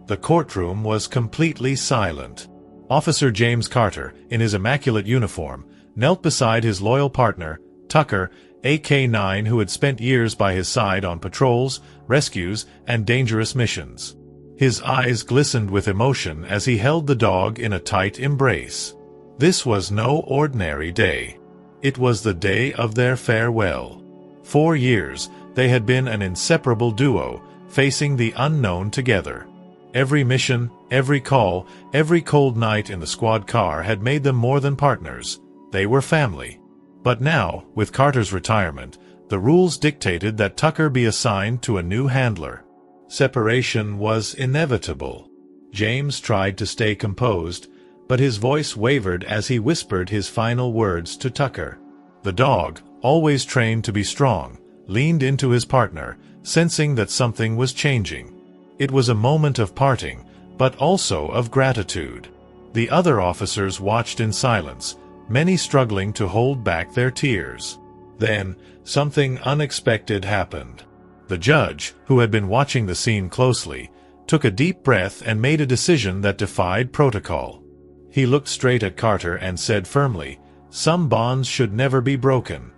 The courtroom was completely silent. Officer James Carter, in his immaculate uniform, knelt beside his loyal partner, Tucker, a K-9 who had spent years by his side on patrols, rescues, and dangerous missions. His eyes glistened with emotion as he held the dog in a tight embrace. This was no ordinary day. It was the day of their farewell. 4 years, they had been an inseparable duo, facing the unknown together. Every mission, every call, every cold night in the squad car had made them more than partners. They were family. But now, with Carter's retirement, the rules dictated that Tucker be assigned to a new handler. Separation was inevitable. James tried to stay composed, but his voice wavered as he whispered his final words to Tucker. The dog, always trained to be strong, leaned into his partner, sensing that something was changing. It was a moment of parting, but also of gratitude. The other officers watched in silence, many struggling to hold back their tears. Then, something unexpected happened. The judge, who had been watching the scene closely, took a deep breath and made a decision that defied protocol. He looked straight at Carter and said firmly, "Some bonds should never be broken."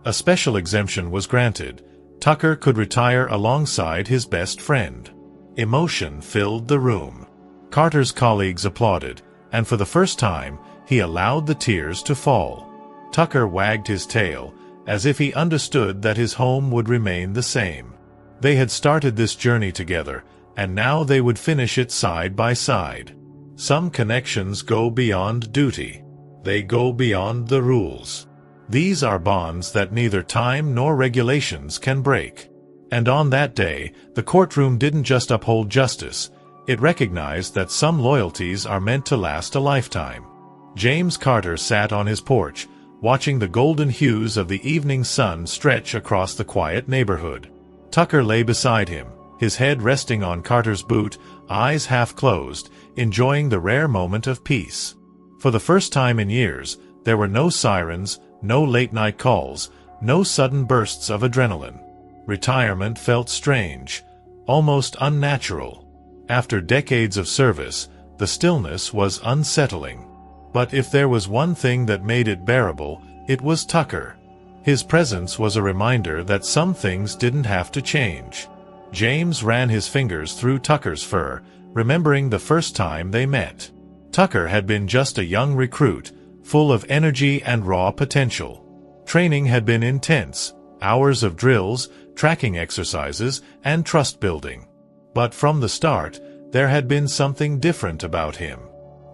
A special exemption was granted. Tucker could retire alongside his best friend. Emotion filled the room. Carter's colleagues applauded, and for the first time, he allowed the tears to fall. Tucker wagged his tail, as if he understood that his home would remain the same. They had started this journey together, and now they would finish it side by side. Some connections go beyond duty. They go beyond the rules. These are bonds that neither time nor regulations can break. And on that day, the courtroom didn't just uphold justice, it recognized that some loyalties are meant to last a lifetime. James Carter sat on his porch, watching the golden hues of the evening sun stretch across the quiet neighborhood. Tucker lay beside him, his head resting on Carter's boot, eyes half closed, enjoying the rare moment of peace. For the first time in years, there were no sirens, no late-night calls, no sudden bursts of adrenaline. Retirement felt strange, almost unnatural. After decades of service, the stillness was unsettling. But if there was one thing that made it bearable, it was Tucker. His presence was a reminder that some things didn't have to change. James ran his fingers through Tucker's fur, remembering the first time they met. Tucker had been just a young recruit, full of energy and raw potential. Training had been intense, hours of drills, tracking exercises, and trust building. But from the start, there had been something different about him.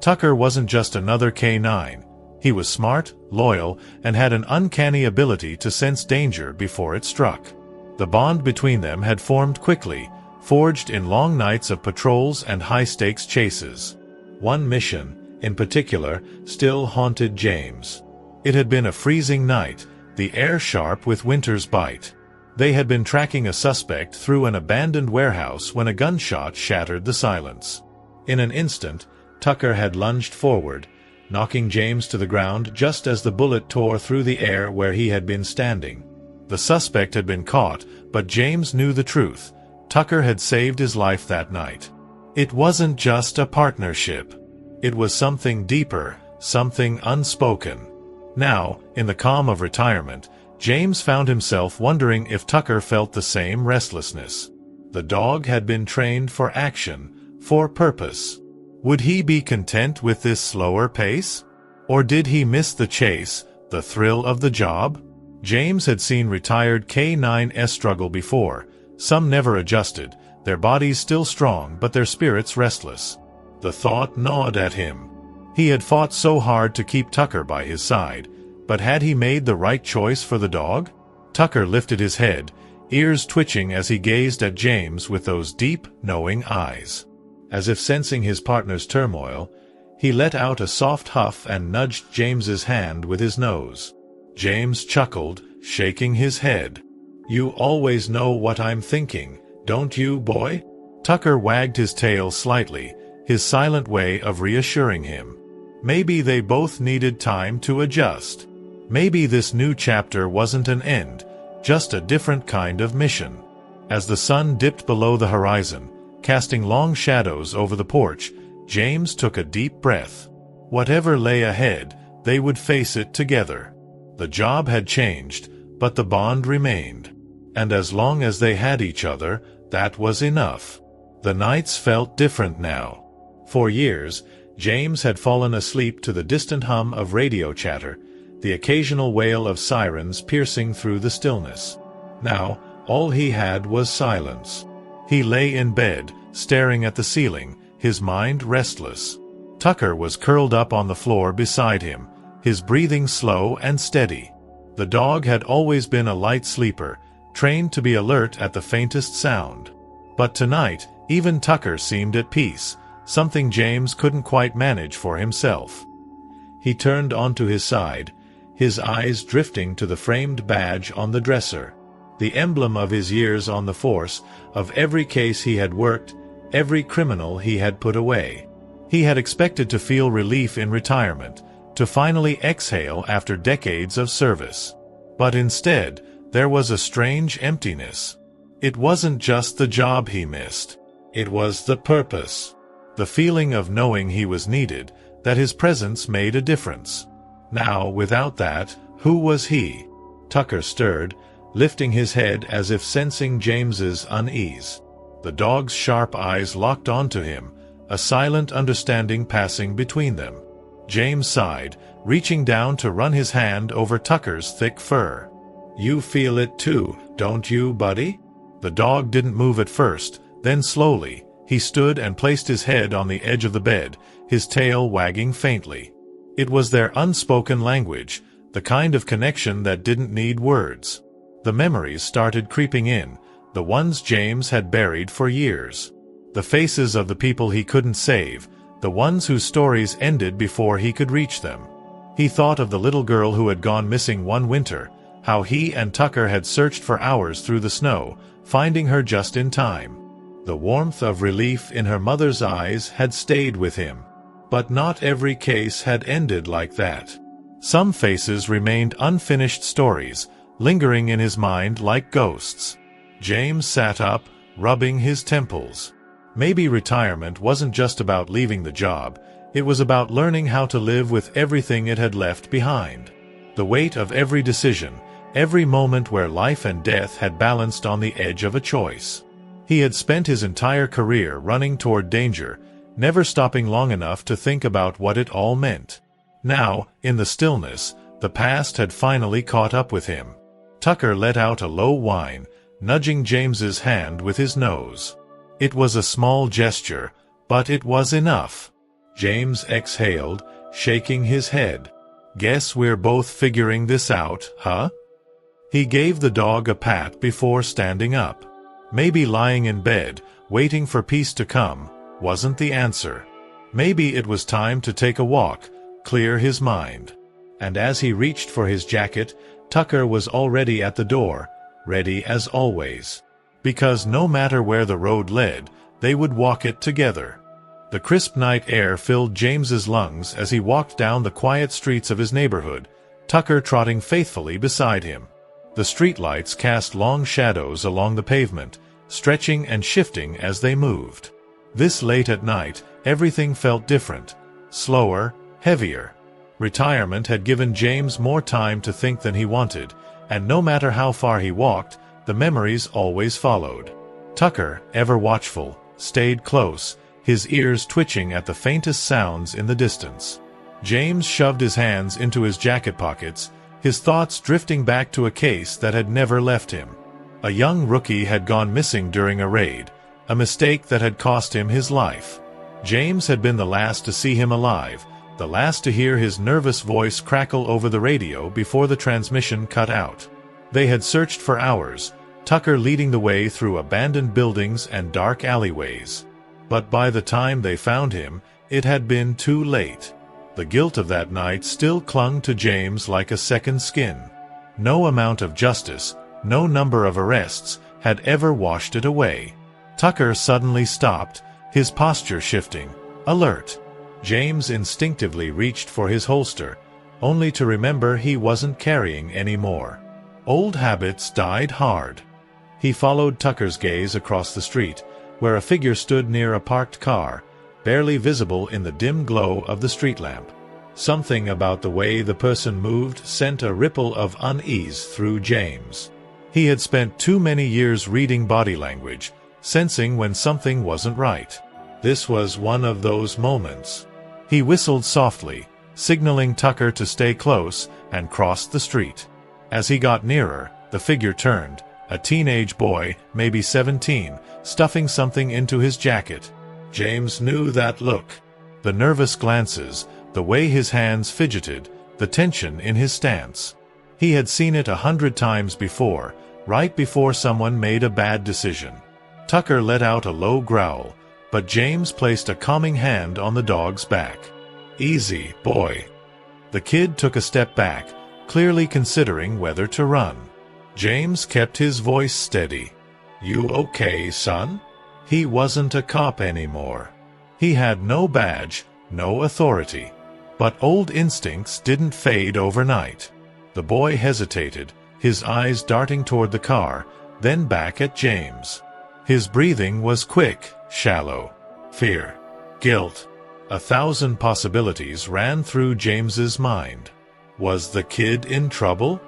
Tucker wasn't just another K-9. He was smart, loyal, and had an uncanny ability to sense danger before it struck. The bond between them had formed quickly, forged in long nights of patrols and high-stakes chases. One mission, in particular, still haunted James. It had been a freezing night, the air sharp with winter's bite. They had been tracking a suspect through an abandoned warehouse when a gunshot shattered the silence. In an instant, Tucker had lunged forward, knocking James to the ground just as the bullet tore through the air where he had been standing. The suspect had been caught, but James knew the truth. Tucker had saved his life that night. It wasn't just a partnership. It was something deeper, something unspoken. Now, in the calm of retirement, James found himself wondering if Tucker felt the same restlessness. The dog had been trained for action, for purpose. Would he be content with this slower pace? Or did he miss the chase, the thrill of the job? James had seen retired K-9s struggle before. Some never adjusted, their bodies still strong but their spirits restless. The thought gnawed at him. He had fought so hard to keep Tucker by his side, but had he made the right choice for the dog? Tucker lifted his head, ears twitching as he gazed at James with those deep, knowing eyes. As if sensing his partner's turmoil, he let out a soft huff and nudged James's hand with his nose. James chuckled, shaking his head. "You always know what I'm thinking, don't you, boy?" Tucker wagged his tail slightly, his silent way of reassuring him. Maybe they both needed time to adjust. Maybe this new chapter wasn't an end, just a different kind of mission. As the sun dipped below the horizon, casting long shadows over the porch, James took a deep breath. Whatever lay ahead, they would face it together. The job had changed, but the bond remained. And as long as they had each other, that was enough. The nights felt different now. For years, James had fallen asleep to the distant hum of radio chatter, the occasional wail of sirens piercing through the stillness. Now, all he had was silence. He lay in bed, staring at the ceiling, his mind restless. Tucker was curled up on the floor beside him, his breathing slow and steady. The dog had always been a light sleeper, trained to be alert at the faintest sound. But tonight, even Tucker seemed at peace, something James couldn't quite manage for himself. He turned onto his side, his eyes drifting to the framed badge on the dresser, the emblem of his years on the force, of every case he had worked, every criminal he had put away. He had expected to feel relief in retirement, to finally exhale after decades of service. But instead, there was a strange emptiness. It wasn't just the job he missed. It was the purpose. The feeling of knowing he was needed, that his presence made a difference. Now, without that, who was he? Tucker stirred, lifting his head as if sensing James's unease. The dog's sharp eyes locked onto him, a silent understanding passing between them. James sighed, reaching down to run his hand over Tucker's thick fur. "You feel it too, don't you, buddy?" The dog didn't move at first, then slowly, he stood and placed his head on the edge of the bed, his tail wagging faintly. It was their unspoken language, the kind of connection that didn't need words. The memories started creeping in, the ones James had buried for years. The faces of the people he couldn't save, the ones whose stories ended before he could reach them. He thought of the little girl who had gone missing one winter, how he and Tucker had searched for hours through the snow, finding her just in time. The warmth of relief in her mother's eyes had stayed with him. But not every case had ended like that. Some faces remained unfinished stories, lingering in his mind like ghosts. James sat up, rubbing his temples. Maybe retirement wasn't just about leaving the job, it was about learning how to live with everything it had left behind. The weight of every decision, every moment where life and death had balanced on the edge of a choice. He had spent his entire career running toward danger, never stopping long enough to think about what it all meant. Now, in the stillness, the past had finally caught up with him. Tucker let out a low whine, nudging James's hand with his nose. It was a small gesture, but it was enough. James exhaled, shaking his head. "Guess we're both figuring this out, huh?" He gave the dog a pat before standing up. Maybe lying in bed, waiting for peace to come, wasn't the answer. Maybe it was time to take a walk, clear his mind. And as he reached for his jacket, Tucker was already at the door, ready as always. Because no matter where the road led, they would walk it together. The crisp night air filled James's lungs as he walked down the quiet streets of his neighborhood, Tucker trotting faithfully beside him. The streetlights cast long shadows along the pavement, stretching and shifting as they moved. This late at night, everything felt different, slower, heavier. Retirement had given James more time to think than he wanted, and no matter how far he walked, the memories always followed. Tucker, ever watchful, stayed close, his ears twitching at the faintest sounds in the distance. James shoved his hands into his jacket pockets, his thoughts drifting back to a case that had never left him. A young rookie had gone missing during a raid, a mistake that had cost him his life. James had been the last to see him alive, the last to hear his nervous voice crackle over the radio before the transmission cut out. They had searched for hours, Tucker leading the way through abandoned buildings and dark alleyways. But by the time they found him, it had been too late. The guilt of that night still clung to James like a second skin. No amount of justice, no number of arrests, had ever washed it away. Tucker suddenly stopped, his posture shifting, alert. James instinctively reached for his holster, only to remember he wasn't carrying any more. Old habits died hard. He followed Tucker's gaze across the street, where a figure stood near a parked car, barely visible in the dim glow of the street lamp. Something about the way the person moved sent a ripple of unease through James. He had spent too many years reading body language, sensing when something wasn't right. This was one of those moments. He whistled softly, signaling Tucker to stay close, and crossed the street. As he got nearer, the figure turned, a teenage boy, maybe 17, stuffing something into his jacket. James knew that look. The nervous glances, the way his hands fidgeted, the tension in his stance. He had seen it 100 times before, right before someone made a bad decision. Tucker let out a low growl, but James placed a calming hand on the dog's back. "Easy, boy." The kid took a step back, clearly considering whether to run. James kept his voice steady. "You okay, son?" He wasn't a cop anymore. He had no badge, no authority. But old instincts didn't fade overnight. The boy hesitated, his eyes darting toward the car, then back at James. His breathing was quick, shallow. Fear, guilt, 1,000 possibilities ran through James's mind. Was the kid in trouble?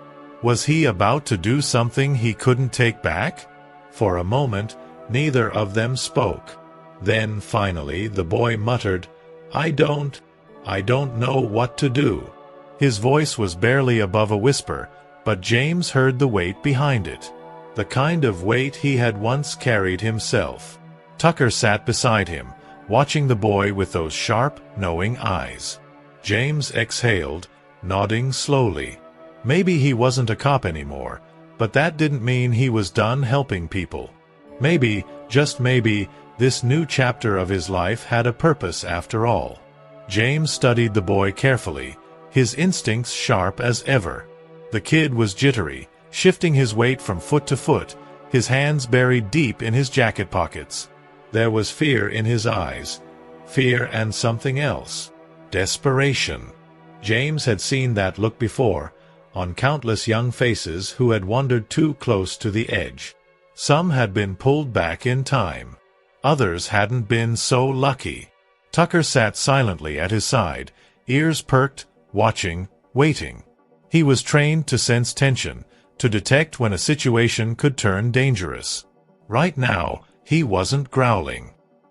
Was he about to do something he couldn't take back? For a moment, neither of them spoke. Then, finally, the boy muttered, I don't know what to do." His voice was barely above a whisper, but James heard the weight behind it. The kind of weight he had once carried himself. Tucker sat beside him, watching the boy with those sharp, knowing eyes. James exhaled, nodding slowly. Maybe he wasn't a cop anymore, but that didn't mean he was done helping people. Maybe, just maybe, this new chapter of his life had a purpose after all. James studied the boy carefully, his instincts sharp as ever. The kid was jittery, shifting his weight from foot to foot, his hands buried deep in his jacket pockets. There was fear in his eyes. Fear and something else. Desperation. James had seen that look before, on countless young faces who had wandered too close to the edge. Some had been pulled back in time. Others hadn't been so lucky. Tucker sat silently at his side, ears perked, watching, waiting. He was trained to sense tension, to detect when a situation could turn dangerous. Right now, he wasn't growling.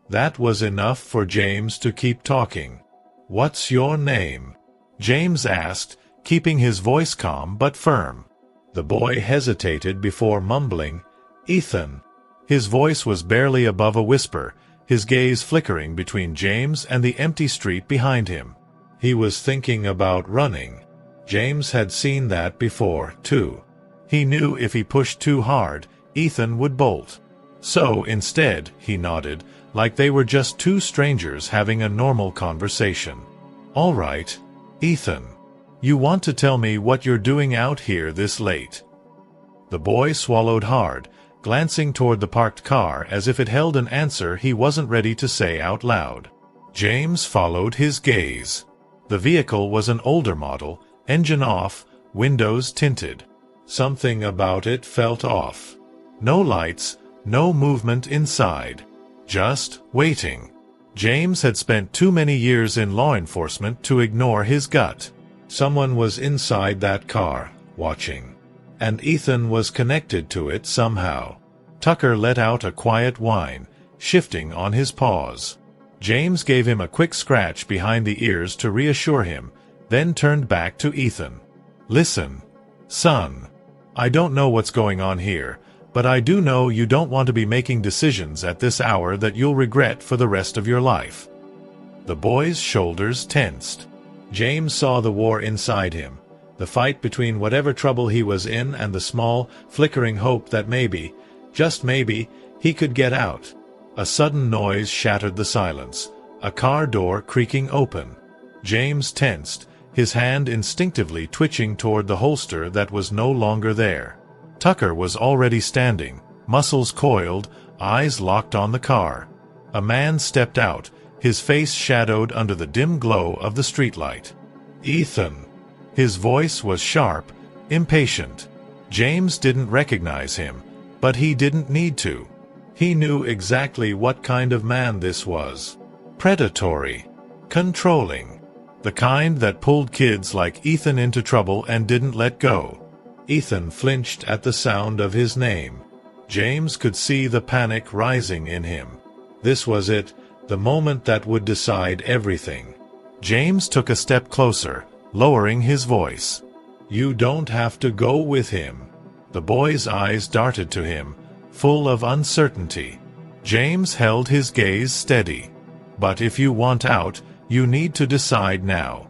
That was enough for James to keep talking. "What's your name?" James asked, keeping his voice calm but firm. The boy hesitated before mumbling, "Ethan." His voice was barely above a whisper, his gaze flickering between James and the empty street behind him. He was thinking about running. James had seen that before, too. He knew if he pushed too hard, Ethan would bolt. So, instead, he nodded, like they were just two strangers having a normal conversation. "All right, Ethan. You want to tell me what you're doing out here this late?" The boy swallowed hard, glancing toward the parked car as if it held an answer he wasn't ready to say out loud. James followed his gaze. The vehicle was an older model, engine off, windows tinted. Something about it felt off. No lights, no movement inside. Just waiting. James had spent too many years in law enforcement to ignore his gut. Someone was inside that car, watching. And Ethan was connected to it somehow. Tucker let out a quiet whine, shifting on his paws. James gave him a quick scratch behind the ears to reassure him, then turned back to Ethan. "Listen, son. I don't know what's going on here, but I do know you don't want to be making decisions at this hour that you'll regret for the rest of your life." The boy's shoulders tensed. James saw the war inside him, the fight between whatever trouble he was in and the small, flickering hope that maybe, just maybe, he could get out. A sudden noise shattered the silence, a car door creaking open. James tensed, his hand instinctively twitching toward the holster that was no longer there. Tucker was already standing, muscles coiled, eyes locked on the car. A man stepped out, his face shadowed under the dim glow of the streetlight. "Ethan." His voice was sharp, impatient. James didn't recognize him, but he didn't need to. He knew exactly what kind of man this was. Predatory. Controlling. The kind that pulled kids like Ethan into trouble and didn't let go. Ethan flinched at the sound of his name. James could see the panic rising in him. This was it, the moment that would decide everything. James took a step closer, lowering his voice. "You don't have to go with him." The boy's eyes darted to him, full of uncertainty. James held his gaze steady. "But if you want out, you need to decide now."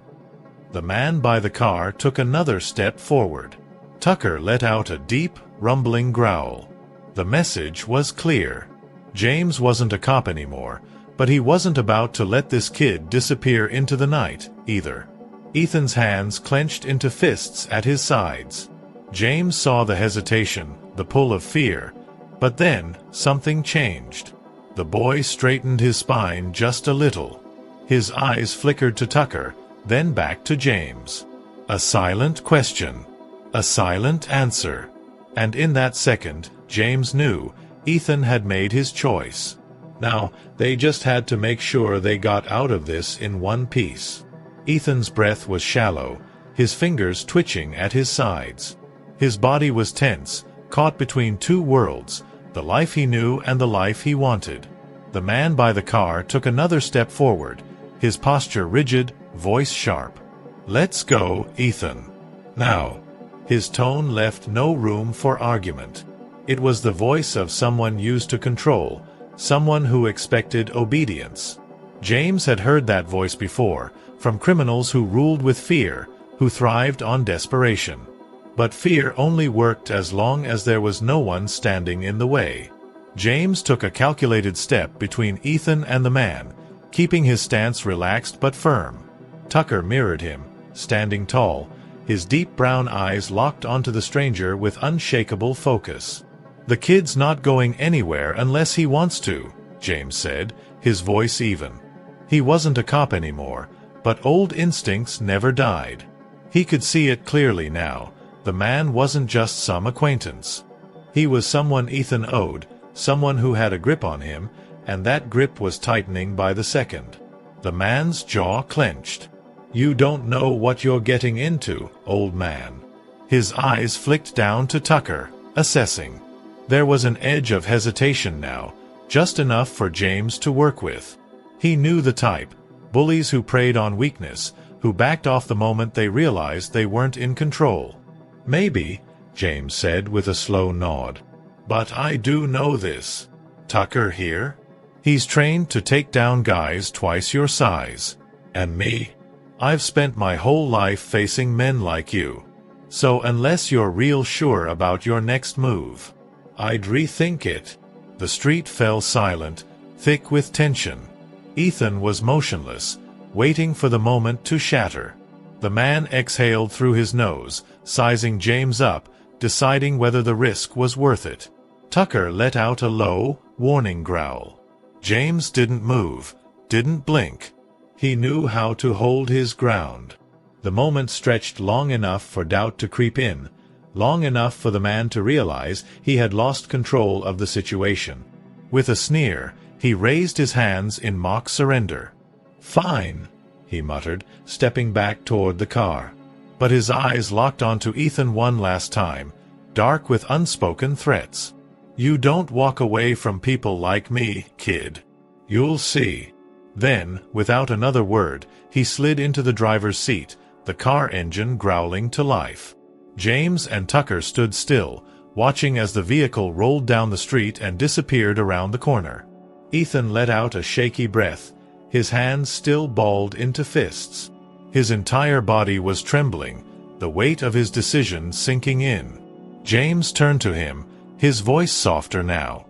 The man by the car took another step forward. Tucker let out a deep, rumbling growl. The message was clear. James wasn't a cop anymore, but he wasn't about to let this kid disappear into the night, either. Ethan's hands clenched into fists at his sides. James saw the hesitation, the pull of fear, but then something changed. The boy straightened his spine just a little. His eyes flickered to Tucker, then back to James. A silent question. A silent answer. And in that second, James knew Ethan had made his choice. Now, they just had to make sure they got out of this in one piece. Ethan's breath was shallow, his fingers twitching at his sides. His body was tense, caught between two worlds, the life he knew and the life he wanted. The man by the car took another step forward, his posture rigid, voice sharp. "Let's go, Ethan. Now." His tone left no room for argument. It was the voice of someone used to control, someone who expected obedience. James had heard that voice before, from criminals who ruled with fear, who thrived on desperation. But fear only worked as long as there was no one standing in the way. James took a calculated step between Ethan and the man, keeping his stance relaxed but firm. Tucker mirrored him, standing tall, his deep brown eyes locked onto the stranger with unshakable focus. "The kid's not going anywhere unless he wants to," James said, his voice even. He wasn't a cop anymore, but old instincts never died. He could see it clearly now. The man wasn't just some acquaintance. He was someone Ethan owed, someone who had a grip on him, and that grip was tightening by the second. The man's jaw clenched. "You don't know what you're getting into, old man." His eyes flicked down to Tucker, assessing. There was an edge of hesitation now, just enough for James to work with. He knew the type, bullies who preyed on weakness, who backed off the moment they realized they weren't in control. "Maybe," James said with a slow nod. "But I do know this. Tucker here? He's trained to take down guys twice your size. And me? I've spent my whole life facing men like you. So unless you're real sure about your next move, I'd rethink it." The street fell silent, thick with tension. Ethan was motionless, waiting for the moment to shatter. The man exhaled through his nose, sizing James up, deciding whether the risk was worth it. Tucker let out a low, warning growl. James didn't move, didn't blink. He knew how to hold his ground. The moment stretched long enough for doubt to creep in, long enough for the man to realize he had lost control of the situation. With a sneer, he raised his hands in mock surrender. "Fine," he muttered, stepping back toward the car. But his eyes locked onto Ethan one last time, dark with unspoken threats. "You don't walk away from people like me, kid. You'll see." Then, without another word, he slid into the driver's seat, the car engine growling to life. James and Tucker stood still, watching as the vehicle rolled down the street and disappeared around the corner. Ethan let out a shaky breath, his hands still balled into fists. His entire body was trembling, the weight of his decision sinking in. James turned to him, his voice softer now.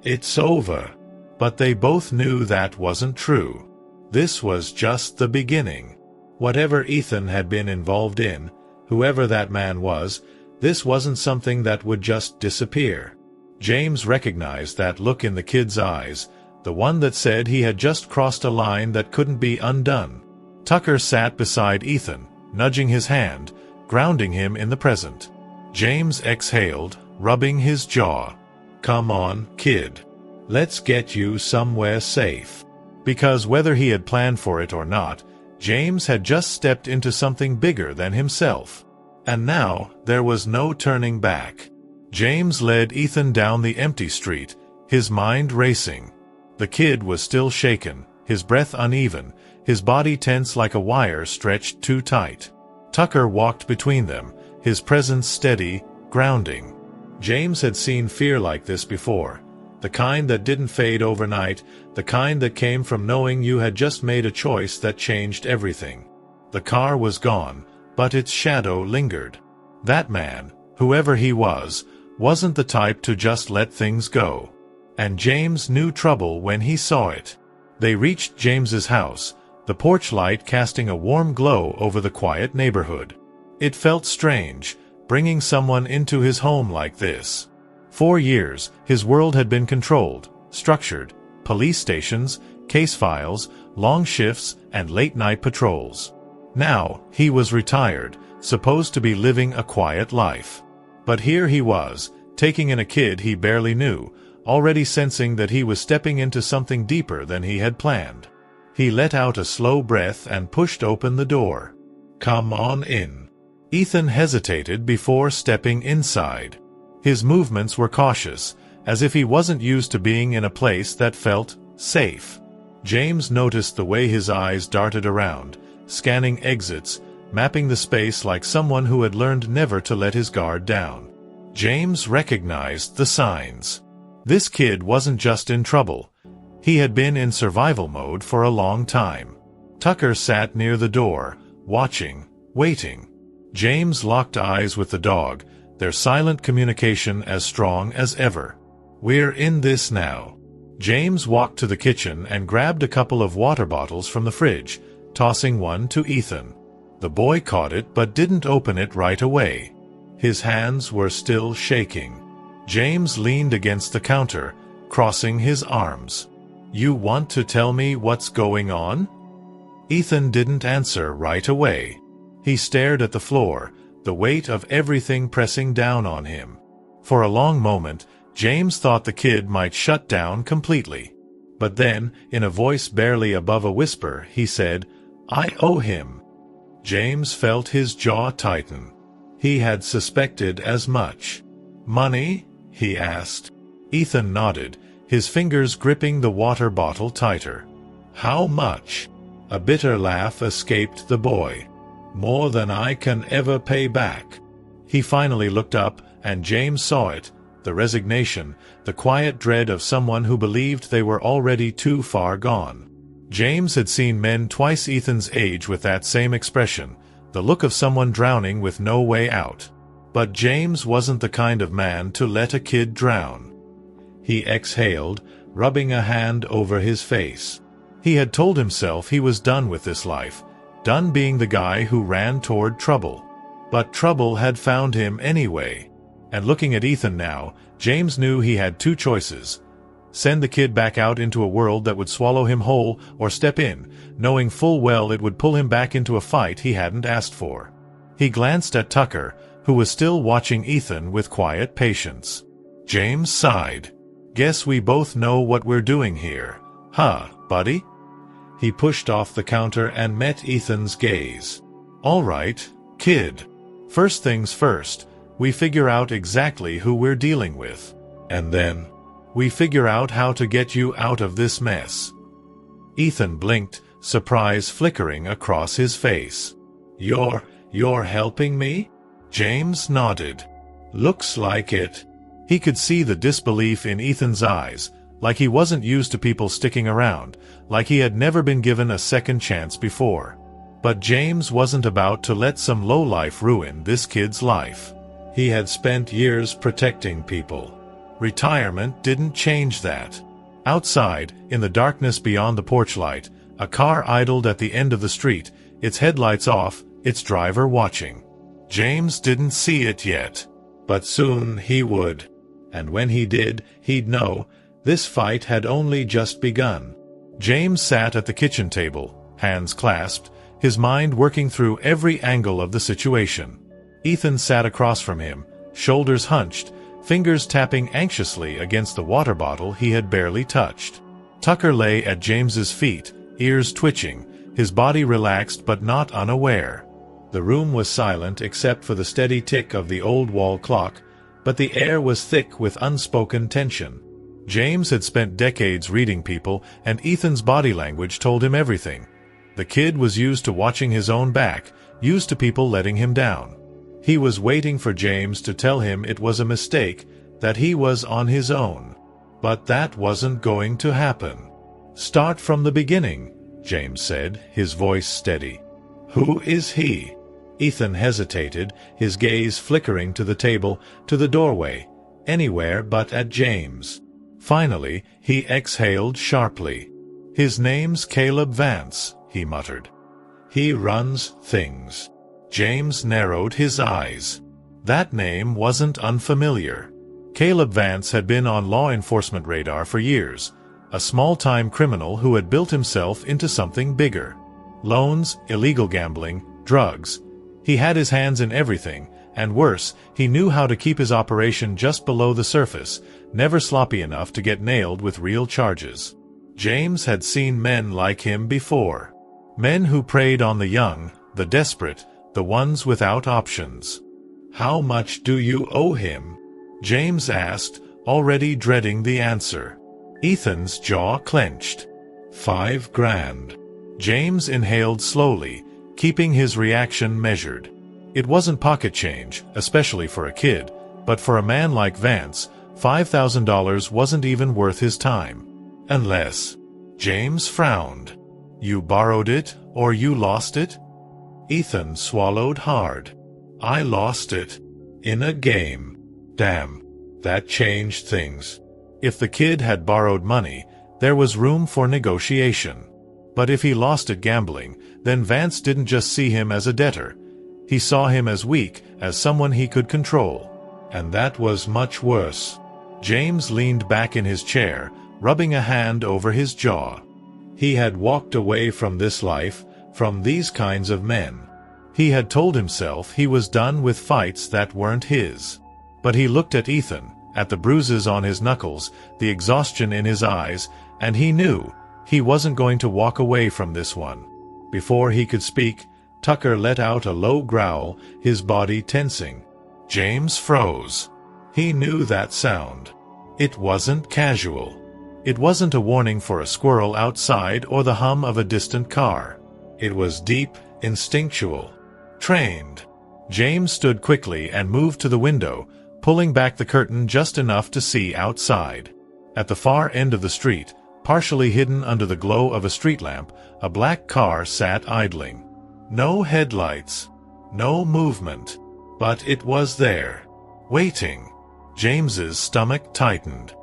"It's over." But they both knew that wasn't true. This was just the beginning. Whatever Ethan had been involved in, whoever that man was, this wasn't something that would just disappear. James recognized that look in the kid's eyes, the one that said he had just crossed a line that couldn't be undone. Tucker sat beside Ethan, nudging his hand, grounding him in the present. James exhaled, rubbing his jaw. "Come on, kid. Let's get you somewhere safe." Because whether he had planned for it or not, James had just stepped into something bigger than himself. And now, there was no turning back. James led Ethan down the empty street, his mind racing. The kid was still shaken, his breath uneven, his body tense like a wire stretched too tight. Tucker walked between them, his presence steady, grounding. James had seen fear like this before. The kind that didn't fade overnight, the kind that came from knowing you had just made a choice that changed everything. The car was gone, but its shadow lingered. That man, whoever he was, wasn't the type to just let things go. And James knew trouble when he saw it. They reached James's house, the porch light casting a warm glow over the quiet neighborhood. It felt strange, bringing someone into his home like this. 4 years, his world had been controlled, structured, police stations, case files, long shifts, and late-night patrols. Now, he was retired, supposed to be living a quiet life. But here he was, taking in a kid he barely knew, already sensing that he was stepping into something deeper than he had planned. He let out a slow breath and pushed open the door. "Come on in." Ethan hesitated before stepping inside. His movements were cautious, as if he wasn't used to being in a place that felt safe. James noticed the way his eyes darted around, scanning exits, mapping the space like someone who had learned never to let his guard down. James recognized the signs. This kid wasn't just in trouble. He had been in survival mode for a long time. Tucker sat near the door, watching, waiting. James locked eyes with the dog, their silent communication as strong as ever. "We're in this now." James walked to the kitchen and grabbed a couple of water bottles from the fridge, tossing one to Ethan. The boy caught it but didn't open it right away. His hands were still shaking. James leaned against the counter, crossing his arms. "You want to tell me what's going on?" Ethan didn't answer right away. He stared at the floor, the weight of everything pressing down on him. For a long moment, James thought the kid might shut down completely. But then, in a voice barely above a whisper, he said, "I owe him." James felt his jaw tighten. He had suspected as much. "Money?" he asked. Ethan nodded, his fingers gripping the water bottle tighter. "How much?" A bitter laugh escaped the boy. "More than I can ever pay back." He finally looked up, and James saw it, the resignation, the quiet dread of someone who believed they were already too far gone. James had seen men twice Ethan's age with that same expression, the look of someone drowning with no way out. But James wasn't the kind of man to let a kid drown. He exhaled, rubbing a hand over his face. He had told himself he was done with this life, done being the guy who ran toward trouble. But trouble had found him anyway. And looking at Ethan now, James knew he had two choices. Send the kid back out into a world that would swallow him whole, or step in, knowing full well it would pull him back into a fight he hadn't asked for. He glanced at Tucker, who was still watching Ethan with quiet patience. James sighed. "Guess we both know what we're doing here. Huh, buddy?" He pushed off the counter and met Ethan's gaze. "All right, kid. First things first, we figure out exactly who we're dealing with. And then, we figure out how to get you out of this mess." Ethan blinked, surprise flickering across his face. You're helping me?" James nodded. "Looks like it." He could see the disbelief in Ethan's eyes, like he wasn't used to people sticking around, like he had never been given a second chance before. But James wasn't about to let some lowlife ruin this kid's life. He had spent years protecting people. Retirement didn't change that. Outside, in the darkness beyond the porch light, a car idled at the end of the street, its headlights off, its driver watching. James didn't see it yet, but soon he would. And when he did, he'd know this fight had only just begun. James sat at the kitchen table, hands clasped, his mind working through every angle of the situation. Ethan sat across from him, shoulders hunched, fingers tapping anxiously against the water bottle he had barely touched. Tucker lay at James's feet, ears twitching, his body relaxed but not unaware. The room was silent except for the steady tick of the old wall clock, but the air was thick with unspoken tension. James had spent decades reading people, and Ethan's body language told him everything. The kid was used to watching his own back, used to people letting him down. He was waiting for James to tell him it was a mistake, that he was on his own. But that wasn't going to happen. "Start from the beginning," James said, his voice steady. "Who is he?" Ethan hesitated, his gaze flickering to the table, to the doorway, anywhere but at James. Finally, he exhaled sharply. "His name's Caleb Vance," he muttered. "He runs things." James narrowed his eyes. That name wasn't unfamiliar. Caleb Vance had been on law enforcement radar for years, a small-time criminal who had built himself into something bigger. Loans, illegal gambling, drugs. He had his hands in everything, and worse, he knew how to keep his operation just below the surface, never sloppy enough to get nailed with real charges. James had seen men like him before. Men who preyed on the young, the desperate, the ones without options. "How much do you owe him?" James asked, already dreading the answer. Ethan's jaw clenched. $5,000. James inhaled slowly, keeping his reaction measured. It wasn't pocket change, especially for a kid, but for a man like Vance, $5,000 wasn't even worth his time. Unless... James frowned. "You borrowed it, or you lost it?" Ethan swallowed hard. "I lost it. In a game. Damn. That changed things." If the kid had borrowed money, there was room for negotiation. But if he lost it gambling, then Vance didn't just see him as a debtor. He saw him as weak, as someone he could control. And that was much worse. James leaned back in his chair, rubbing a hand over his jaw. He had walked away from this life, from these kinds of men. He had told himself he was done with fights that weren't his. But he looked at Ethan, at the bruises on his knuckles, the exhaustion in his eyes, and he knew he wasn't going to walk away from this one. Before he could speak, Tucker let out a low growl, his body tensing. James froze. He knew that sound. It wasn't casual. It wasn't a warning for a squirrel outside or the hum of a distant car. It was deep, instinctual, trained. James stood quickly and moved to the window, pulling back the curtain just enough to see outside. At the far end of the street, partially hidden under the glow of a street lamp, a black car sat idling. No headlights, no movement, but it was there, waiting. James's stomach tightened.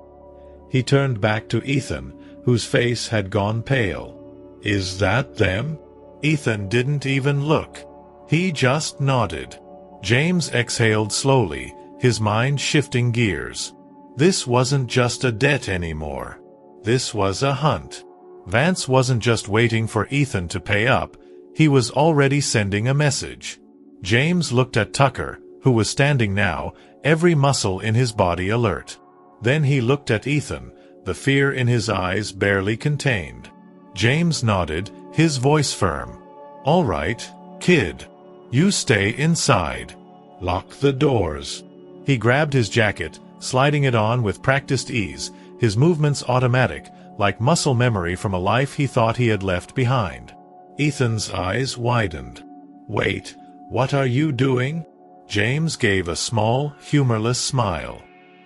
He turned back to Ethan, whose face had gone pale. "Is that them?" Ethan didn't even look. He just nodded. James exhaled slowly, his mind shifting gears. This wasn't just a debt anymore. This was a hunt. Vance wasn't just waiting for Ethan to pay up, he was already sending a message. James looked at Tucker, who was standing now, every muscle in his body alert. Then he looked at Ethan, the fear in his eyes barely contained. James nodded, his voice firm. "All right, kid. You stay inside. Lock the doors." He grabbed his jacket, sliding it on with practiced ease, his movements automatic, like muscle memory from a life he thought he had left behind. Ethan's eyes widened. "Wait, what are you doing?" James gave a small, humorless smile.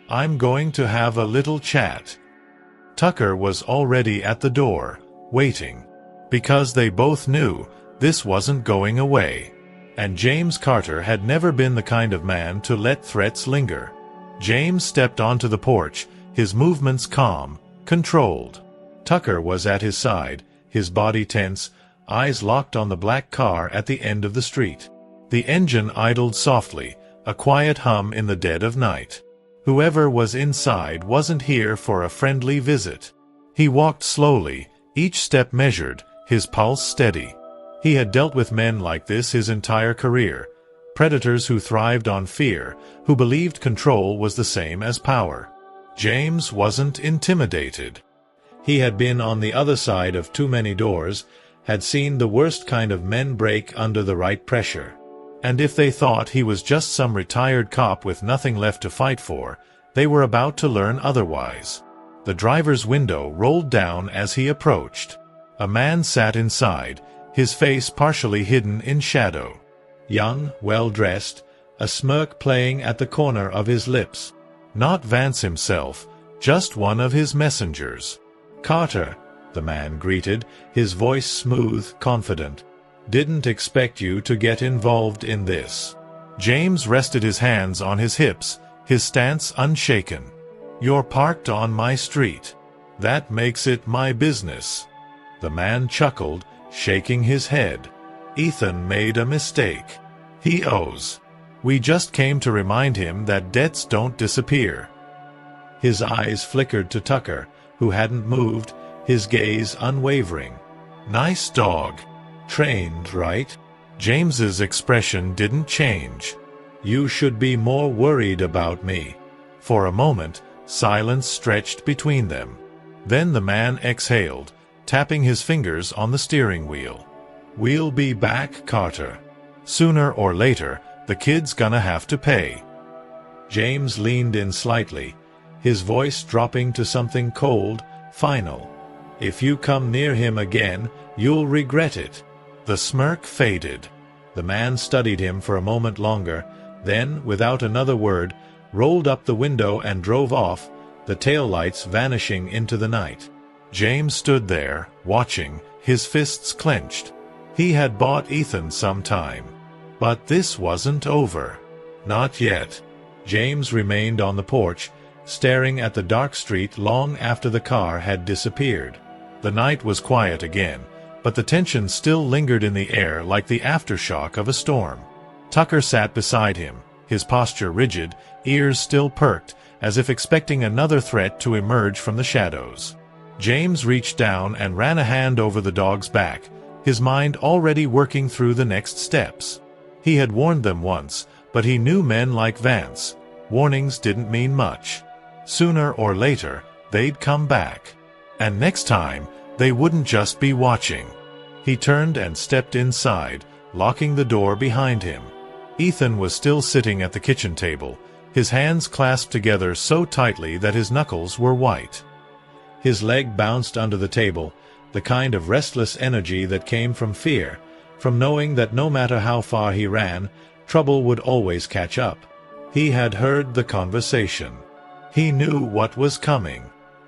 "I'm going to have a little chat." Tucker was already at the door, waiting. Because they both knew this wasn't going away. And James Carter had never been the kind of man to let threats linger. James stepped onto the porch, his movements calm, controlled. Tucker was at his side, his body tense, eyes locked on the black car at the end of the street. The engine idled softly, a quiet hum in the dead of night. Whoever was inside wasn't here for a friendly visit. He walked slowly, each step measured, his pulse steady. He had dealt with men like this his entire career. predators who thrived on fear, who believed control was the same as power. James wasn't intimidated. He had been on the other side of too many doors, had seen the worst kind of men break under the right pressure. And if they thought he was just some retired cop with nothing left to fight for, they were about to learn otherwise. The driver's window rolled down as he approached. A man sat inside, his face partially hidden in shadow. Young, well-dressed, a smirk playing at the corner of his lips. Not Vance himself, just one of his messengers. "Carter," the man greeted, his voice smooth, confident. "Didn't expect you to get involved in this." James rested his hands on his hips, his stance unshaken. "You're parked on my street. That makes it my business." The man chuckled, shaking his head. "Ethan made a mistake. He owes. We just came to remind him that debts don't disappear." His eyes flickered to Tucker, who hadn't moved, his gaze unwavering. "Nice dog. Trained, right?" James's expression didn't change. "You should be more worried about me." For a moment, silence stretched between them. Then the man exhaled, tapping his fingers on the steering wheel. "We'll be back, Carter. Sooner or later, the kid's gonna have to pay." James leaned in slightly, his voice dropping to something cold, final. "If you come near him again, you'll regret it." The smirk faded. The man studied him for a moment longer, then, without another word, rolled up the window and drove off, the taillights vanishing into the night. James stood there, watching, his fists clenched. He had bought Ethan some time. But this wasn't over. Not yet. James remained on the porch, staring at the dark street long after the car had disappeared. The night was quiet again, but the tension still lingered in the air like the aftershock of a storm. Tucker sat beside him, his posture rigid, ears still perked, as if expecting another threat to emerge from the shadows. James reached down and ran a hand over the dog's back, his mind already working through the next steps. He had warned them once, but he knew men like Vance. Warnings didn't mean much. Sooner or later, they'd come back. And next time, they wouldn't just be watching. He turned and stepped inside, locking the door behind him. Ethan was still sitting at the kitchen table, his hands clasped together so tightly that his knuckles were white. His leg bounced under the table, the kind of restless energy that came from fear, from knowing that no matter how far he ran, trouble would always catch up. He had heard the conversation. He knew what was coming.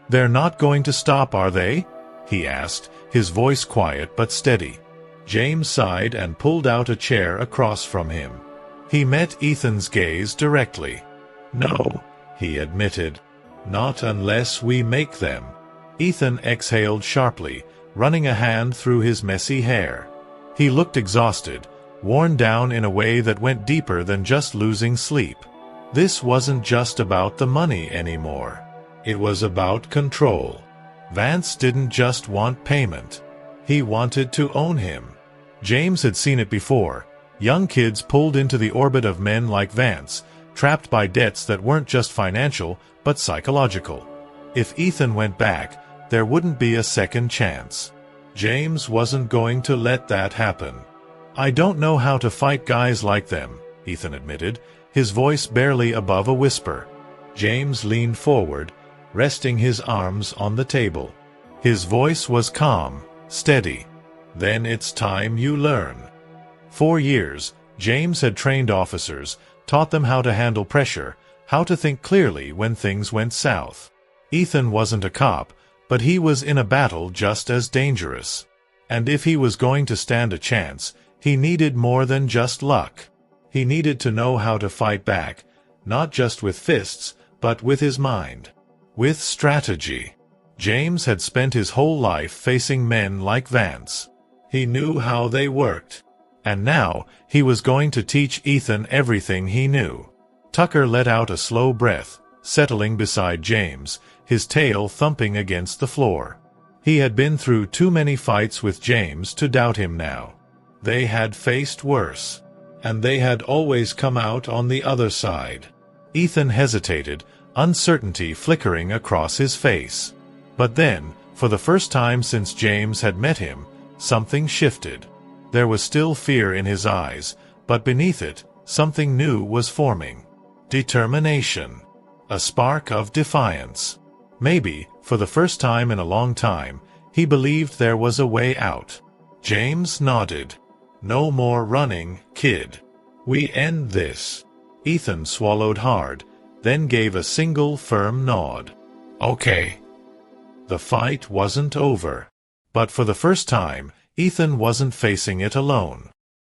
"They're not going to stop, are they?" he asked, his voice quiet but steady. James sighed and pulled out a chair across from him. He met Ethan's gaze directly. "No," he admitted. "Not unless we make them." Ethan exhaled sharply, running a hand through his messy hair. He looked exhausted, worn down in a way that went deeper than just losing sleep. This wasn't just about the money anymore. It was about control. Vance didn't just want payment. He wanted to own him. James had seen it before. Young kids pulled into the orbit of men like Vance, trapped by debts that weren't just financial, but psychological. If Ethan went back, there wouldn't be a second chance. James wasn't going to let that happen. "I don't know how to fight guys like them," Ethan admitted, his voice barely above a whisper. James leaned forward, resting his arms on the table. His voice was calm, steady. "Then it's time you learn." For years, James had trained officers, taught them how to handle pressure, how to think clearly when things went south. Ethan wasn't a cop, but he was in a battle just as dangerous. And if he was going to stand a chance, he needed more than just luck. He needed to know how to fight back, not just with fists, but with his mind. With strategy. James had spent his whole life facing men like Vance. He knew how they worked. And now, he was going to teach Ethan everything he knew. Tucker let out a slow breath, settling beside James, his tail thumping against the floor. He had been through too many fights with James to doubt him now. They had faced worse. and they had always come out on the other side. Ethan hesitated, uncertainty flickering across his face. But then, for the first time since James had met him, something shifted. There was still fear in his eyes, but beneath it, something new was forming. Determination. A spark of defiance. Maybe, for the first time in a long time, he believed there was a way out. James nodded. "No more running, kid. We end this." Ethan swallowed hard, then gave a single firm nod. "Okay." The fight wasn't over. But for the first time, Ethan wasn't facing it alone.